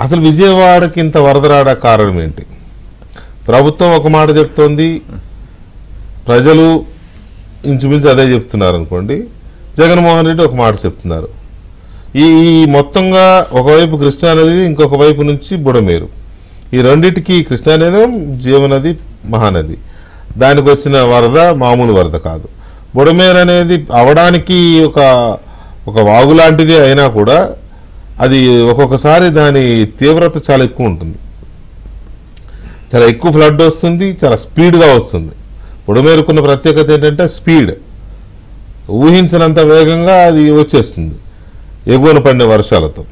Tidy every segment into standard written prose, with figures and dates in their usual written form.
అసలు విజయవాడకి ఇంత వరద రావడా కారణం ఏంటి? ప్రభుత్వం ఒక మాట చెప్తోంది, ప్రజలు ఇంచుమించు అదే చెప్తున్నారు అనుకోండి. జగన్మోహన్ రెడ్డి ఒక మాట చెప్తున్నారు. ఈ మొత్తంగా ఒకవైపు కృష్ణానది, ఇంకొక వైపు నుంచి బుడమేరు, ఈ రెండింటికి కృష్ణానది జీవనది, మహానది, దానికి వచ్చిన వరద మామూలు వరద కాదు. బుడమేరు అనేది అవడానికి ఒక వాగు లాంటిది అయినా కూడా అది ఒక్కొక్కసారి దాని తీవ్రత చాలా ఎక్కువ ఉంటుంది, చాలా ఎక్కువ ఫ్లడ్ వస్తుంది, చాలా స్పీడ్గా వస్తుంది. బుడమేరుకున్న ప్రత్యేకత ఏంటంటే స్పీడ్, ఊహించినంత వేగంగా అది వచ్చేస్తుంది ఎగువన పడిన వర్షాలతో.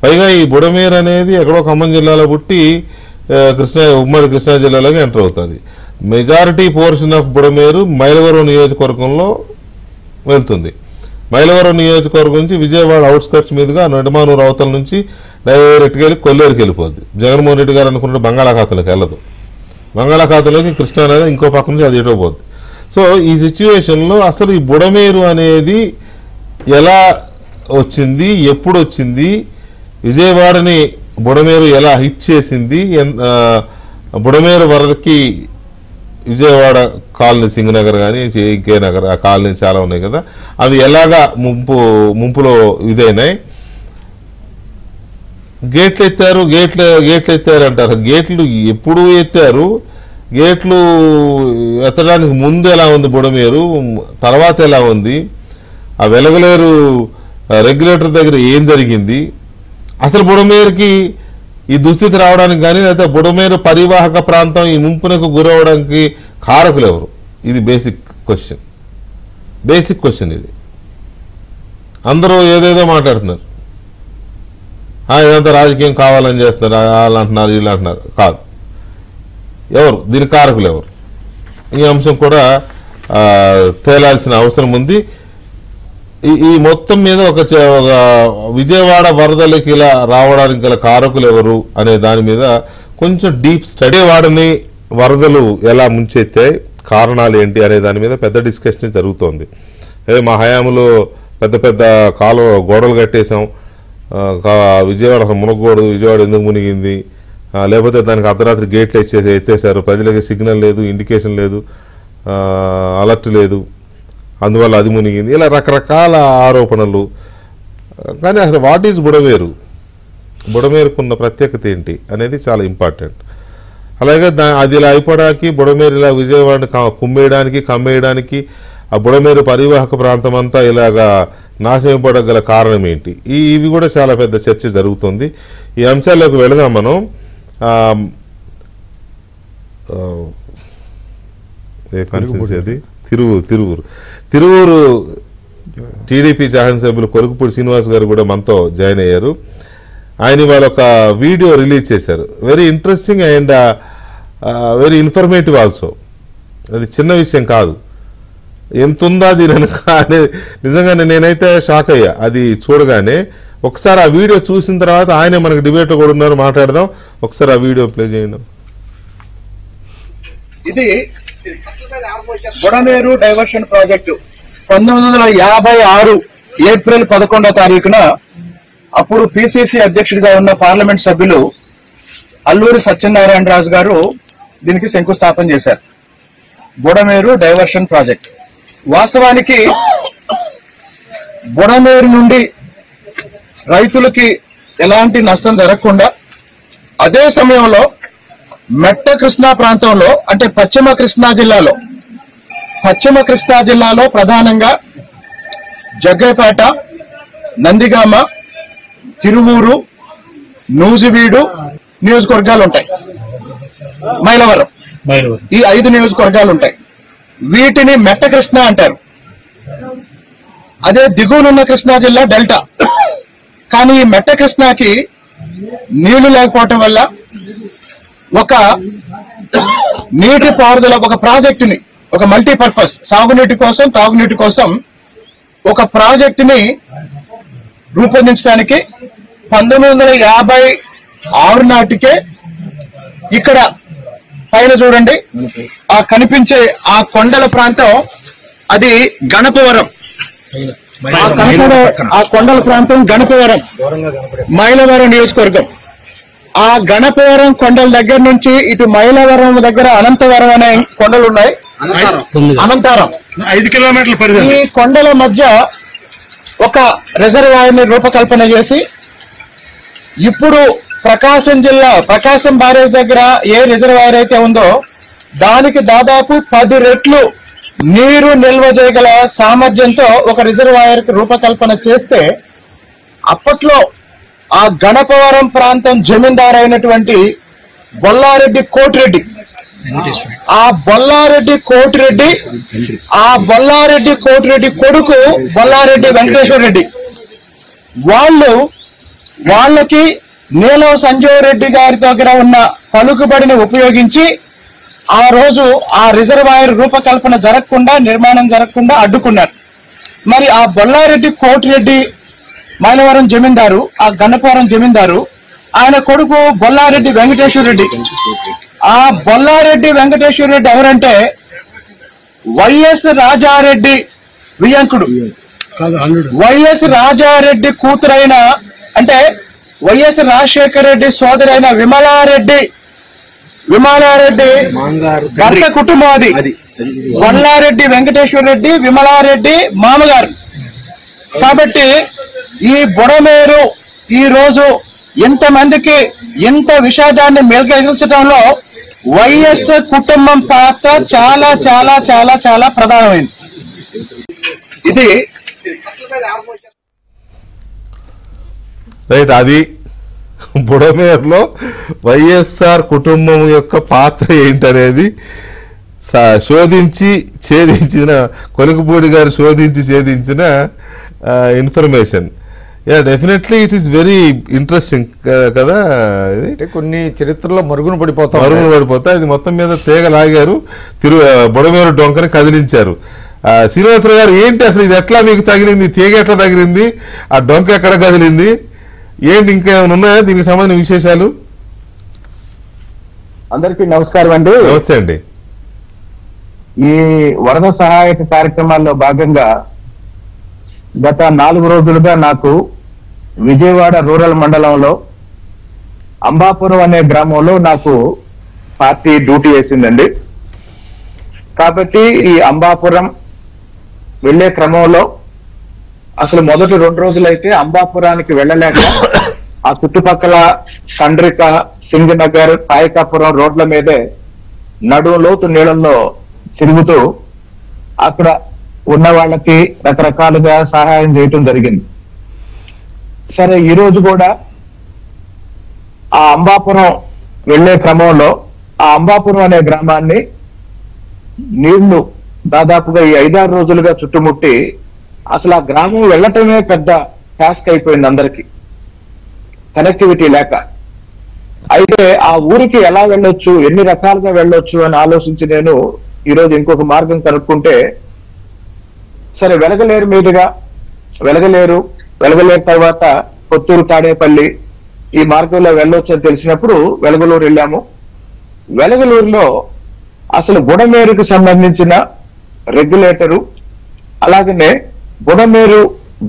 పైగా ఈ బుడమేరు అనేది ఎక్కడో ఖమ్మం జిల్లాలో పుట్టి ఉమ్మడి కృష్ణా జిల్లాలోకి ఎంటర్ అవుతుంది. Majority portion of Budameru Mylavaram నియోజకవర్గంలో వెళ్తుంది. మైలవరం నియోజకవర్గం నుంచి విజయవాడ అవుట్స్కట్స్ మీదుగా నిడమానూరు అవతల నుంచి డైరెక్ట్గా వెళ్ళి కొల్లేరుకి వెళ్ళిపోద్ది. జగన్మోహన్ రెడ్డి గారు అనుకుంటే బంగాళాఖాతంలోకి వెళ్ళదు, బంగాళాఖాతంలోకి కృష్ణానది ఇంకో పక్క నుంచి అది ఎటోపోద్ది. సో ఈ సిచ్యువేషన్లో అసలు ఈ బుడమేరు అనేది ఎలా వచ్చింది, ఎప్పుడు వచ్చింది, విజయవాడని బుడమేరు ఎలా హిట్ చేసింది, బుడమేరు వరదకి విజయవాడ కాలనీ, సింగనగర్ కానీ కే నగర్ ఆ కాలనీ చాలా ఉన్నాయి కదా, అవి ఎలాగా ముంపులో ఇదైనాయి. గేట్లు ఎత్తారు అంటారు. గేట్లు ఎప్పుడు ఎత్తారు? గేట్లు ఎత్తడానికి ముందు ఎలా ఉంది బుడమేరు, తర్వాత ఎలా ఉంది, ఆ వెలగలేరు రెగ్యులేటర్ దగ్గర ఏం జరిగింది, అసలు బుడమేరుకి ఈ దుస్థితి రావడానికి కానీ, లేకపోతే బుడమేరు పరివాహక ప్రాంతం ఈ ముంపునకు గురవడానికి కారకులు ఎవరు? ఇది బేసిక్ క్వశ్చన్ ఇది. అందరూ ఏదేదో మాట్లాడుతున్నారు, ఇదంతా రాజకీయం కావాలని చేస్తున్నారు, వాళ్ళు అంటున్నారు, వీళ్ళు అంటున్నారు. కాదు, ఎవరు దీని కారకులు ఎవరు? ఈ అంశం కూడా తేలాల్సిన అవసరం ఉంది. ఈ మొత్తం మీద ఒక విజయవాడ వరదలకి ఇలా రావడానికి గల కారకులు ఎవరు అనే దాని మీద కొంచెం డీప్ స్టడీ, వాడని వరదలు ఎలా ముంచెత్తాయి, కారణాలు ఏంటి అనే దాని మీద పెద్ద డిస్కషన్ జరుగుతోంది. మా హయాంలో పెద్ద పెద్ద కాలువ గోడలు కట్టేశాం, విజయవాడ మునగకూడదు, విజయవాడ ఎందుకు మునిగింది, లేకపోతే దానికి అర్ధరాత్రి గేట్లు ఎత్తేసారు, ప్రజలకి సిగ్నల్ లేదు, ఇండికేషన్ లేదు, అలర్ట్ లేదు, అందువల్ల అది మునిగింది, ఇలా రకరకాల ఆరోపణలు. కానీ అసలు వాట్ ఈజ్ బుడమేరు, బుడమేరుకున్న ప్రత్యేకత ఏంటి అనేది చాలా ఇంపార్టెంట్. అలాగే అది ఇలా అయిపోవడానికి, బుడమేరు ఇలా విజయవాడని కమ్మేయడానికి ఆ బుడమేరు పరివాహక ప్రాంతం అంతా ఇలాగా నాశనం గల కారణం ఏంటి, ఇవి కూడా చాలా పెద్ద చర్చ జరుగుతుంది. ఈ అంశాల్లోకి వెళదాం మనం. ఏ కాన్స్టిట్యూన్సీ అది? తిరువూరు టీడీపీ శాసనసభ్యులు కొలుకుపూడి శ్రీనివాస్ గారు కూడా మనతో జాయిన్ అయ్యారు. ఆయన ఇవాళ ఒక వీడియో రిలీజ్ చేశారు, very interesting and very informative also. అది చిన్న విషయం కాదు, ఎంత ఉందా దీని అనేది నిజంగానే నేనైతే షాక్ అయ్యా అది చూడగానే. ఒకసారి ఆ వీడియో చూసిన తర్వాత ఆయనే మనకు డిబేట్ కూడా ఉన్నారు, మాట్లాడదాం. ఒకసారి ఆ వీడియో ప్లే చేయండి. ఇది బుడమేరు డైవర్షన్ ప్రాజెక్టు 1956 ఏప్రిల్ 11వ తారీఖున అప్పుడు పిసిసి అధ్యక్షుడిగా ఉన్న పార్లమెంట్ సభ్యులు అల్లూరి సత్యనారాయణరాజు గారు దీనికి శంకుస్థాపన చేశారు. బుడమేరు డైవర్షన్ ప్రాజెక్ట్ వాస్తవానికి బుడమేరు నుండి రైతులకి ఎలాంటి నష్టం జరగకుండా అదే సమయంలో మెట్ట కృష్ణా ప్రాంతంలో, అంటే పశ్చిమ కృష్ణా జిల్లాలో ప్రధానంగా జగ్గైపేట, నందిగామ, తిరువూరు, నూజివీడు నియోజకవర్గాలు ఉంటాయి, మైలవరం, ఈ 5 నియోజకవర్గాలు ఉంటాయి. వీటిని మెట్ట కృష్ణ అంటారు. అదే దిగువనున్న కృష్ణా జిల్లా డెల్టా. కానీ ఈ మెట్ట కృష్ణాకి నీళ్లు లేకపోవటం వల్ల ఒక నీటి పారుదల ఒక ప్రాజెక్టుని, ఒక మల్టీపర్పస్ సాగునీటి కోసం, తాగునీటి కోసం ఒక ప్రాజెక్టుని రూపొందించడానికి 1956 నాటికే ఇక్కడ పైన చూడండి ఆ కనిపించే ఆ కొండల ప్రాంతం అది గణపవరం. ఆ కొండల ప్రాంతం గణపవరం, మైలవరం నియోజకవర్గం. ఆ గణపవరం కొండల దగ్గర నుంచి ఇటు మైలవరం దగ్గర అనంతవరం అనే కొండలు ఉన్నాయి. అనంతారం 5 కిలోమీటర్ల పరిధి. ఈ కొండల మధ్య ఒక రిజర్వాయర్ ని రూపకల్పన చేసి ఇప్పుడు ప్రకాశం జిల్లా ప్రకాశం బ్యారేజ్ దగ్గర ఏ రిజర్వాయర్ అయితే ఉందో దానికి దాదాపు 10 రెట్లు నీరు నిల్వ చేయగల సామర్థ్యంతో ఒక రిజర్వాయర్ కి రూపకల్పన చేస్తే అప్పట్లో ఆ గణపవరం ప్రాంతం జమీందారు అయినటువంటి బొల్లారెడ్డి కోటిరెడ్డి ఆ బొల్లారెడ్డి కోటిరెడ్డి కొడుకు బొల్లారెడ్డి వెంకటేశ్వర రెడ్డి వాళ్ళకి నీలం సంజీవ్ రెడ్డి గారి దగ్గర ఉన్న పలుకుబడిని ఉపయోగించి ఆ రోజు ఆ రిజర్వాయర్ రూపకల్పన జరగకుండా నిర్మాణం జరగకుండా అడ్డుకున్నారు. మరి ఆ బొల్లారెడ్డి కోటిరెడ్డి మైలవరం జమీందారు ఆ గణపవరం జమీందారు ఆయన కొడుకు బొల్లారెడ్డి వెంకటేశ్వర రెడ్డి. ఆ బొల్లారెడ్డి వెంకటేశ్వర రెడ్డి ఎవరంటే వైఎస్ రాజారెడ్డి వియంకుడు. వైఎస్ రాజారెడ్డి కూతురైన అంటే వైఎస్ రాజశేఖర రెడ్డి సోదరైన విమలారెడ్డి భర్త కుటుంబం అది. బొల్లారెడ్డి వెంకటేశ్వర రెడ్డి విమలారెడ్డి మామగారు. కాబట్టి ఈ బుడమేరు ఈ రోజు ఎంతమందికి ఎంత విషాదాన్ని మెలగల్చడంలో వైఎస్ కుటుంబం పాత్ర చాలా చాలా చాలా చాలా ప్రధానమైంది. ఇది రైట్. అది బుడమేరులో వైఎస్ఆర్ కుటుంబం యొక్క పాత్ర ఏంటనేది ఛేదించిన కొలుకుపూడి గారు ఛేదించిన information. Yeah, definitely it is very interesting కదా. ఇది కొన్ని చరిత్రలో మరుగున పడిపోతా ఇది మొత్తం మీద తీగ లాగారు, బుడమేరు డొంకని కదిలించారు. శ్రీనివాసరావు గారు, ఏంటి అసలు ఇది ఎట్లా మీకు తగిలింది? తీగ ఎట్లా తగిలింది? ఆ డొంక ఎక్కడ కదిలింది? ఏంటి ఇంకా ఏమైనా ఉన్నాయా దీనికి సంబంధించిన విశేషాలు? అందరికీ నమస్కారం అండి. నమస్తే అండి. ఈ వరద సహాయక కార్యక్రమాల్లో భాగంగా గత 4 రోజులుగా నాకు విజయవాడ రూరల్ మండలంలో అంబాపురం అనే గ్రామంలో నాకు పార్టీ డ్యూటీ వేసిందండి. కాబట్టి ఈ అంబాపురం వెళ్లే క్రమంలో అసలు మొదటి 2 రోజులైతే అంబాపురానికి వెళ్ళలేక ఆ చుట్టుపక్కల కండ్రిక, సింగనగర్, పాయకాపురం రోడ్ల మీదే నడులోతు నీళ్ళల్లో తిరుగుతూ అక్కడ ఉన్న వాళ్ళకి రకరకాలుగా సహాయం చేయటం జరిగింది. సరే, ఈ రోజు కూడా ఆ అంబాపురం వెళ్లే క్రమంలో ఆ అంబాపురం అనే గ్రామాన్ని నీళ్లు దాదాపుగా ఈ 5-6 రోజులుగా చుట్టుముట్టి అసలు ఆ గ్రామం వెళ్ళటమే పెద్ద టాస్క్ అయిపోయింది అందరికి, కనెక్టివిటీ లేక. అయితే ఆ ఊరికి ఎలా వెళ్ళొచ్చు, ఎన్ని రకాలుగా వెళ్ళొచ్చు అని ఆలోచించి నేను ఈరోజు ఇంకొక మార్గం కనుక్కుంటే, సరే వెలగలేరు మీదుగా వెలగలేరు తర్వాత కొత్తూరు, తాడేపల్లి ఈ మార్గంలో వెళ్ళొచ్చు అని తెలిసినప్పుడు వెలగలూరు వెళ్ళాము. వెలగలూరులో అసలు బుడమేరుకు సంబంధించిన రెగ్యులేటరు, అలాగనే బుడమేరు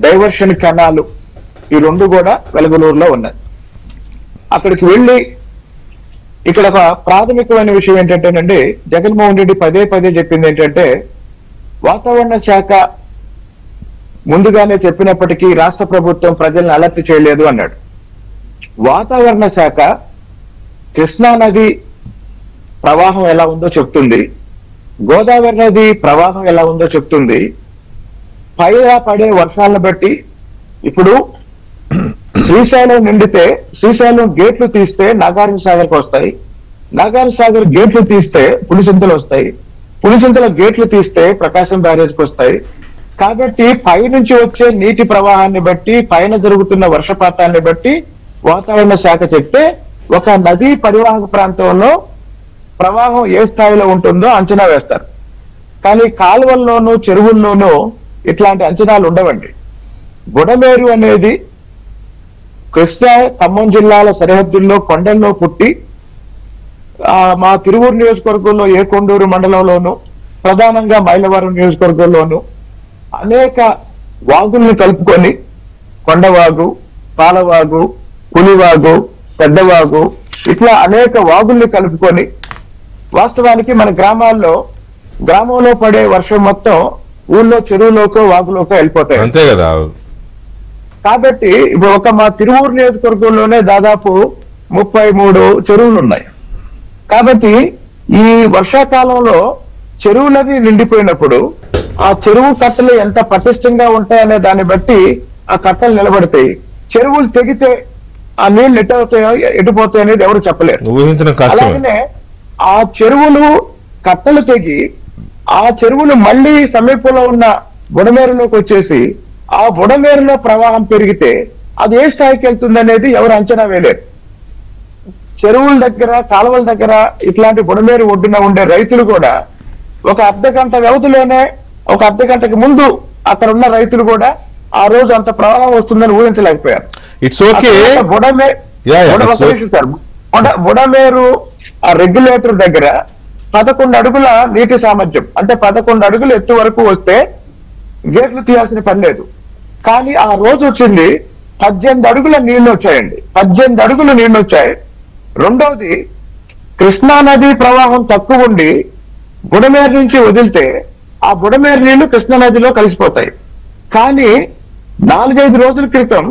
డైవర్షన్ కెనాలు, ఈ 2 కూడా వెలగలూరులో ఉన్నాయి. అక్కడికి వెళ్ళి ఇక్కడ ఒక ప్రాథమికమైన విషయం ఏంటంటేనండి, జగన్మోహన్ రెడ్డి పదే చెప్పింది ఏంటంటే, వాతావరణ శాఖ ముందుగానే చెప్పినప్పటికీ రాష్ట్ర ప్రభుత్వం ప్రజల్ని అలర్ట్ చేయలేదు అన్నాడు. వాతావరణ శాఖ కృష్ణా నది ప్రవాహం ఎలా ఉందో చెప్తుంది, గోదావరి నది ప్రవాహం ఎలా ఉందో చెప్తుంది. పైగా పడే వర్షాలను బట్టి ఇప్పుడు శ్రీశైలం నిండితే శ్రీశైలం గేట్లు తీస్తే నాగార్జున సాగర్కి వస్తాయి, నాగార్జున సాగర్ గేట్లు తీస్తే పులిచింతలు వస్తాయి, పులిచింతల గేట్లు తీస్తే ప్రకాశం బ్యారేజ్కి వస్తాయి. కాబట్టి పైనుంచి వచ్చే నీటి ప్రవాహాన్ని బట్టి, పైన జరుగుతున్న వర్షపాతాన్ని బట్టి వాతావరణ శాఖ చెప్తే ఒక నదీ పరివాహక ప్రాంతంలో ప్రవాహం ఏ స్థాయిలో ఉంటుందో అంచనా వేస్తారు. కానీ కాలువల్లోనూ చెరువుల్లోనూ ఇట్లాంటి అంచనాలు ఉండవండి. బుడమేరు అనేది కృష్ణా, ఖమ్మం జిల్లాల సరిహద్దుల్లో కొండల్లో పుట్టి మా తిరువూరు నియోజకవర్గంలో ఏకొండూరు మండలంలోను, ప్రధానంగా మైలవరం నియోజకవర్గంలోను అనేక వాగుల్ని కలుపుకొని కొండవాగు, పాలవాగు, పులివాగు, పెద్దవాగు, ఇట్లా అనేక వాగుల్ని కలుపుకొని వాస్తవానికి మన గ్రామంలో పడే వర్షం మొత్తం ఊళ్ళో చెరువులోకో వాగులోకో వెళ్ళిపోతాయి. అంతే కదా. కాబట్టి ఇప్పుడు మా తిరువూరు నియోజకవర్గంలోనే దాదాపు 33 చెరువులు ఉన్నాయి. కాబట్టి ఈ వర్షాకాలంలో చెరువులన్నీ నిండిపోయినప్పుడు ఆ చెరువు కట్టలు ఎంత పటిష్టంగా ఉంటాయనే దాన్ని బట్టి ఆ కట్టలు నిలబడతాయి. చెరువులు తెగితే ఆ నీళ్లు ఎటుపోతాయి అనేది ఎవరు చెప్పలేరు. అలాగనే ఆ చెరువులు కట్టలు తెగి ఆ చెరువులు మళ్లీ సమీపంలో ఉన్న బుడమేరులోకి వచ్చేసి ఆ బుడమేరులో ప్రవాహం పెరిగితే అది ఏ స్థాయికి వెళ్తుంది అనేది ఎవరు అంచనా వేయలేరు. చెరువుల దగ్గర కాలువల దగ్గర ఇట్లాంటి బుడమేరు ఒడ్డున ఉండే రైతులు కూడా ఒక అర్ధగంట వ్యవధిలోనే ఒక అర్ధగంటకి ముందు అక్కడ ఉన్న రైతులు కూడా ఆ రోజు అంత ప్రవాహం వస్తుందని ఊహించలేకపోయారు. It's okay. బుడమేరు ఆ రెగ్యులేటర్ దగ్గర 11 అడుగుల నీటి సామర్థ్యం అంటే 11 అడుగులు ఎత్తు వరకు వస్తే గేట్లు తీయాల్సిన పని లేదు. కానీ ఆ రోజు వచ్చింది 18 అడుగుల నీళ్లు వచ్చాయండి. 18 అడుగులు నీళ్లు వచ్చాయి. రెండవది కృష్ణా నది ప్రవాహం తక్కువ ఉండి బుడమేరు నుంచి వదిలితే ఆ బుడమేరు నీళ్లు కృష్ణా నదిలో కలిసిపోతాయి. కానీ 4-5 రోజుల క్రితం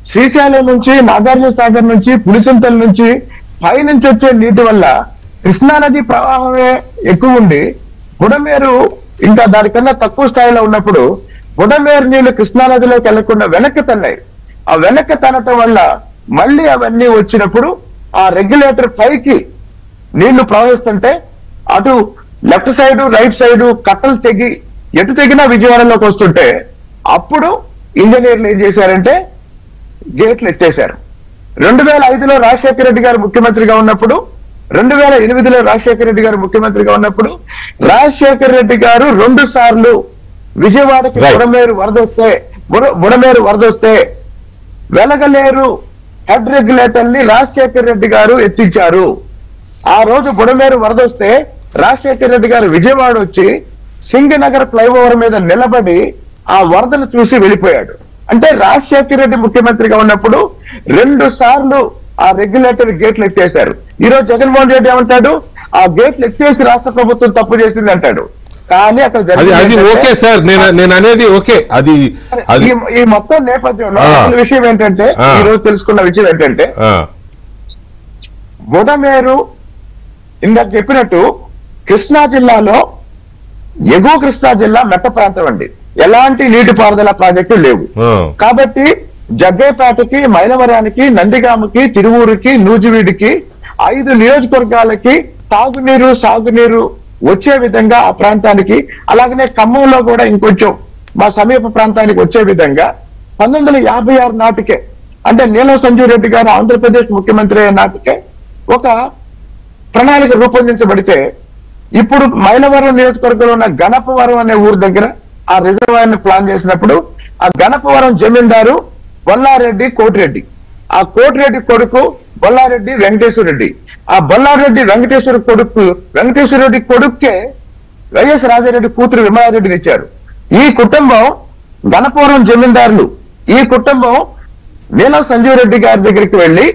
శ్రీశైలం నుంచి, నాగార్జున సాగర్ నుంచి, పులిచింతల నుంచి పైనుంచి వచ్చే నీటి వల్ల కృష్ణా నది ప్రవాహమే ఎక్కువ ఉండి బుడమేరు ఇంకా దానికన్నా తక్కువ స్థాయిలో ఉన్నప్పుడు బుడమేరు నీళ్లు కృష్ణా నదిలోకి వెళ్లకుండా వెనక్కి తన్నాయి. ఆ వెనక్కి తనటం వల్ల మళ్ళీ అవన్నీ వచ్చినప్పుడు ఆ రెగ్యులేటర్ పైకి నీళ్లు ప్రవహిస్తుంటే అటు లెఫ్ట్ సైడ్ రైట్ సైడ్ కట్టలు తెగి ఎటు తెగినా విజయవాడలోకి వస్తుంటే అప్పుడు ఇంజనీర్లు ఏం చేశారంటే గేట్లు ఎత్తేశారు. 2005లో రాజశేఖర రెడ్డి గారు ముఖ్యమంత్రిగా ఉన్నప్పుడు 2008లో రాజశేఖర రెడ్డి గారు ముఖ్యమంత్రిగా ఉన్నప్పుడు రాజశేఖర రెడ్డి గారు 2 సార్లు విజయవాడకి బుడమేరు వరద వస్తే వెలగలేరు హెడ్ రెగ్యులేటర్ ని రాజశేఖర రెడ్డి గారు ఎత్తించారు. ఆ రోజు బుడమేరు వరద వస్తే రాజశేఖర రెడ్డి గారు విజయవాడ వచ్చి సింగనగర్ ఫ్లైఓవర్ మీద నిలబడి ఆ వరదను చూసి వెళ్ళిపోయాడు. అంటే రాజశేఖర రెడ్డి ముఖ్యమంత్రిగా ఉన్నప్పుడు 2 సార్లు ఆ రెగ్యులేటర్ గేట్లు ఎత్తేశారు. ఈ రోజు జగన్మోహన్ రెడ్డి ఏమంటాడు, ఆ గేట్లు ఎత్తేసి రాష్ట్ర ప్రభుత్వం తప్పు చేసింది అంటాడు. కానీ అక్కడ ఈ మొత్తం నేపథ్యంలో విషయం ఏంటంటే ఈ రోజు తెలుసుకున్న విషయం ఏంటంటే బుడమేరు ఇందాక చెప్పినట్టు కృష్ణా జిల్లాలో ఎగువ కృష్ణా జిల్లా మెట్ట ప్రాంతం అండి. ఎలాంటి నీటిపారుదల ప్రాజెక్టులు లేవు. కాబట్టి జగ్గైపేటకి, మైలవరానికి, నందిగామకి, తిరువూరుకి, నూజివీడికి 5 నియోజకవర్గాలకి తాగునీరు సాగునీరు వచ్చే విధంగా ఆ ప్రాంతానికి, అలాగనే ఖమ్మంలో కూడా ఇంకొంచెం మా సమీప ప్రాంతానికి వచ్చే విధంగా 1956 నాటికే అంటే నీలం సంజీవ్ రెడ్డి గారు ఆంధ్రప్రదేశ్ ముఖ్యమంత్రి అయిన నాటికే ఒక ప్రణాళిక రూపొందించబడితే ఇప్పుడు మైలవరం నియోజకవర్గంలో ఉన్న గణపవరం అనే ఊరు దగ్గర ఆ రిజర్వాయర్ ని ప్లాన్ చేసినప్పుడు ఆ గణపవరం జమీందారు బొల్లారెడ్డి కోటిరెడ్డి, ఆ కోటిరెడ్డి కొడుకు బొల్లారెడ్డి వెంకటేశ్వర రెడ్డి, ఆ బొల్లారెడ్డి వెంకటేశ్వర రెడ్డి కొడుక్కే వైఎస్ రాజారెడ్డి కూతురు విమలారెడ్డిని ఇచ్చారు. ఈ కుటుంబం గణపవరం జమీందారులు, ఈ కుటుంబం నీలం సంజీవ్ రెడ్డి గారి దగ్గరికి వెళ్లి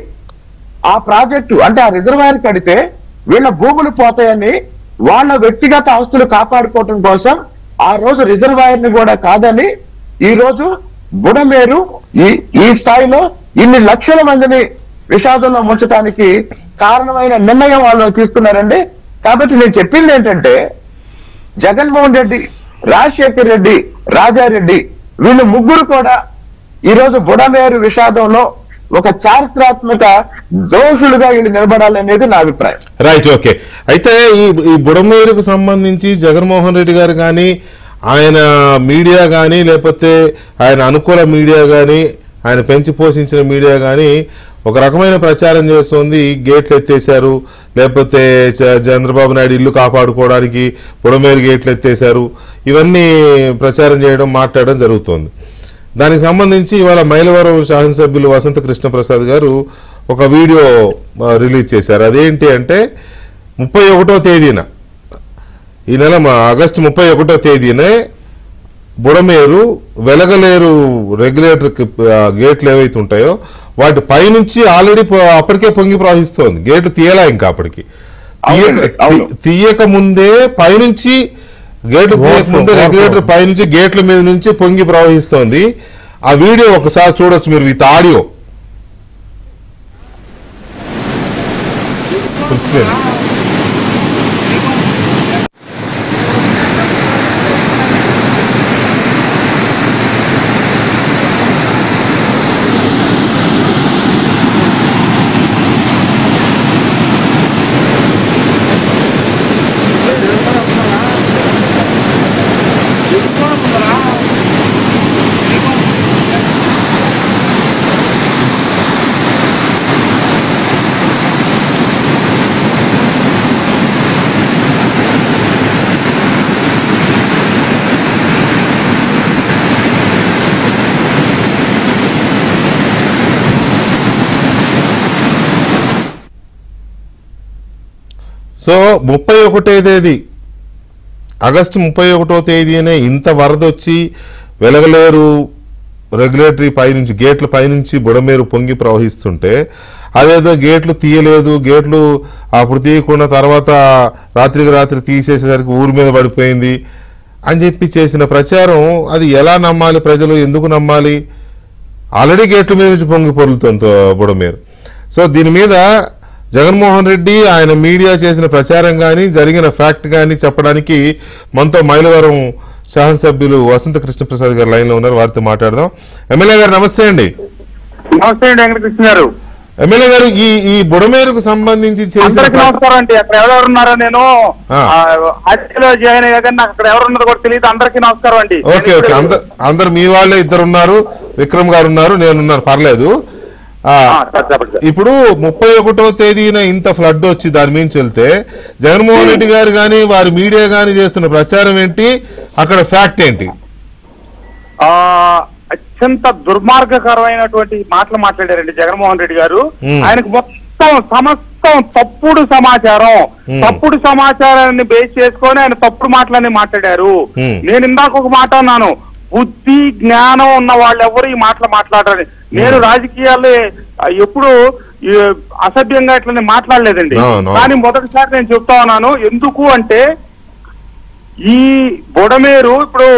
ఆ ప్రాజెక్టు అంటే ఆ రిజర్వాయర్ కడితే వీళ్ళ భూములు పోతాయని వాళ్ళ వ్యక్తిగత ఆస్తులు కాపాడుకోవటం కోసం ఆ రోజు రిజర్వాయర్ ని కూడా కాదని ఈ రోజు బుడమేరు ఈ స్థాయిలో ఇన్ని లక్షల మందిని విషాదంలో ముంచడానికి కారణమైన నిర్ణయం వాళ్ళు తీసుకున్నారండి. కాబట్టి నేను చెప్పింది ఏంటంటే జగన్మోహన్ రెడ్డి, రాజశేఖర్ రెడ్డి, రాజారెడ్డి వీళ్ళు ముగ్గురు కూడా ఈ రోజు బుడమేరు విషాదంలో ఒక చారిత్రాత్మక దోషులుగా వీళ్ళు నిలబడాలనేది నా అభిప్రాయం. Right, okay. అయితే ఈ బుడమేరుకు సంబంధించి జగన్మోహన్ రెడ్డి గారు కానీ, ఆయన మీడియా కానీ, లేకపోతే ఆయన అనుకూల మీడియా కానీ, ఆయన పెంచి పోషించిన మీడియా కానీ ఒక రకమైన ప్రచారం చేస్తోంది. గేట్లు ఎత్తేశారు, లేకపోతే చంద్రబాబు నాయుడు ఇల్లు కాపాడుకోవడానికి బుడమేరు గేట్లు ఎత్తేశారు, ఇవన్నీ ప్రచారం చేయడం, మాట్లాడడం జరుగుతోంది. దానికి సంబంధించి ఇవాళ మైలవరం శాసనసభ్యులు వసంత కృష్ణప్రసాద్ గారు ఒక వీడియో రిలీజ్ చేశారు. అదేంటి అంటే 31వ తేదీన, ఈ నెల ఆగస్టు 31వ తేదీనే బుడమేరు వెలగలేరు రెగ్యులేటర్ గేట్లు ఏవైతే ఉంటాయో వాటి పైనుంచి ఆల్రెడీ అప్పటికే పొంగి ప్రవహిస్తోంది. గేట్లు తీయలా ఇంకా అప్పటికి తీయక ముందే పైనుంచి గేట్లు తీయక ముందే రెగ్యులేటర్ పైనుంచి గేట్ల మీద నుంచి పొంగి ప్రవహిస్తోంది. ఆ వీడియో ఒకసారి చూడొచ్చు మీరు విత్ ఆడియో. సో 31వ తేదీ ఆగస్టు 31వ తేదీనే ఇంత వరద వచ్చి వెలగలేరు రెగ్యులేటరీ పైనుంచి గేట్ల పైనుంచి బుడమేరు పొంగి ప్రవహిస్తుంటే అదేదో గేట్లు తీయలేదు, గేట్లు అప్పుడు తీయకుండా తర్వాత రాత్రికి రాత్రి తీసేసేసరికి ఊరి మీద పడిపోయింది అని చెప్పి చేసిన ప్రచారం అది ఎలా నమ్మాలి? ప్రజలు ఎందుకు నమ్మాలి? ఆల్రెడీ గేట్ల మీద నుంచి పొంగి పొరులుతుంది బుడమేరు. సో దీని మీద జగన్మోహన్ రెడ్డి ఆయన మీడియా చేసిన ప్రచారం కానీ జరిగిన ఫ్యాక్ట్ కానీ చెప్పడానికి మనతో మైలవరం శాసనసభ్యులు వసంత కృష్ణప్రసాద్ గారు లైన్ లో ఉన్నారు. వారితో మాట్లాడదాం. ఎమ్మెల్యే గారు నమస్తే అండి. నమస్తే అండి వెంకటకృష్ణ గారు. ఎమ్మెల్యే గారు ఈ బుడమేరుకు సంబంధించి నమస్కారం అండి. అక్కడ ఎవరెవరున్నారో నేను ఆర్టీలో జాయిన్ అయ్యా కానీ నాకు అక్కడ ఎవరున్నారో కూడా తెలియదు. అందరికీ నమస్కారం అండి. ఓకే ఓకే అందరు మీ వాళ్ళే ఇద్దరు ఉన్నారు, విక్రమ్ గారు ఉన్నారు, నేనున్నాను, పర్లేదు. ఇప్పుడు 31వ తేదీన ఇంత ఫ్లడ్ వచ్చి దాని మించి వెళ్తే జగన్మోహన్ రెడ్డి గారు కానీ వారి మీడియా కానీ చేస్తున్న ప్రచారం ఏంటి? అక్కడ ఫ్యాక్ట్ ఏంటి? అత్యంత దుర్మార్గకరమైనటువంటి మాటలు మాట్లాడారండి జగన్మోహన్ రెడ్డి గారు. ఆయనకు మొత్తం సమస్తం తప్పుడు సమాచారాన్ని బేస్ చేసుకొని ఆయన తప్పుడు మాటలన్నీ మాట్లాడారు. నేను ఇందాక ఒక మాట అన్నాను, బుద్ధి జ్ఞానం ఉన్న వాళ్ళు ఎవరు ఈ మాటలు మాట్లాడారని. నేను రాజకీయాల్లో ఎప్పుడు అసభ్యంగా ఇట్లా మాట్లాడలేదండి. కానీ మొదటిసారి నేను చెప్తా ఉన్నాను. ఎందుకు అంటే ఈ బుడమేరు ఇప్పుడు